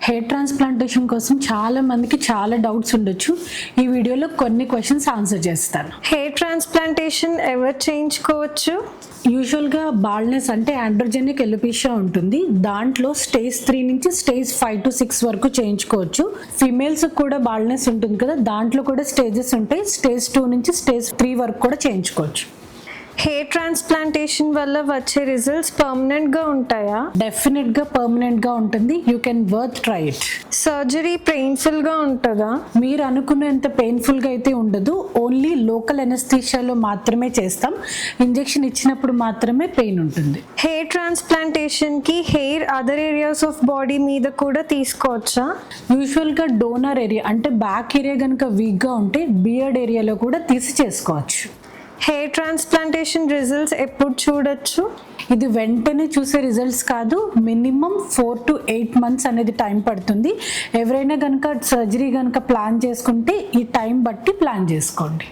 Hair transplantation కోసం చాలా మందికి చాలా డౌట్స్ ఉండొచ్చు. ఈ వీడియోలో కొన్ని క్వశ్చన్స్ ఆన్సర్ చేస్తాను. హెయిర్ ట్రాన్స్ప్లాంటేషన్ ఎవరు చేయించుకోవచ్చు? యూజువల్గా బాల్నెస్ అంటే ఆండ్రోజెనిక్ ఎలోపేషియా ఉంటుంది. దాంట్లో స్టేజ్ 3 నుంచి స్టేజ్ 5 to 6 వరకు చేయించుకోవచ్చు. ఫీమేల్స్ కూడా బాల్నెస్ ఉంటుంది కదా, దాంట్లో కూడా స్టేజెస్ ఉంటాయి. స్టేజ్ 2 నుంచి స్టేజ్ 3 వరకు కూడా చేయించుకోవచ్చు. హెయిర్ ట్రాన్స్ప్లాంటేషన్ వల్ల వచ్చే రిజల్ట్స్ పర్మనెంట్ గా ఉంటాయా? డెఫినెట్ గా పర్మనెంట్ గా ఉంటుంది. You can worth try it. Surgery painful గా ఉంటుందా? మీరు అనుకున్నంత పెయిన్ఫుల్ గా అయితే ఉండదు. ఓన్లీ లోకల్ ఎనస్థీషియాలో మాత్రమే చేస్తాం. ఇంజెక్షన్ ఇచ్చినప్పుడు మాత్రమే పెయిన్ ఉంటుంది. హెయిర్ ట్రాన్స్ప్లాంటేషన్ కి hair other areas of body మీద కూడా తీసుకోవచ్చా? యూజువల్ గా డోనర్ ఏరియా అంటే బ్యాక్ ఏరియా కనుక వీక్ గా ఉంటే బియర్డ్ ఏరియాలో కూడా తీసి చేసుకోవచ్చు. హెయిర్ ట్రాన్స్ప్లాంటేషన్ రిజల్ట్స్ ఎప్పుడు చూడొచ్చు? ఇది వెంటనే చూసే రిజల్ట్స్ కాదు. మినిమం 4 to 8 months అనేది టైం పడుతుంది. ఎవరైనా కనుక సర్జరీ కనుక ప్లాన్ చేసుకుంటే ఈ టైం బట్టి ప్లాన్ చేసుకోండి.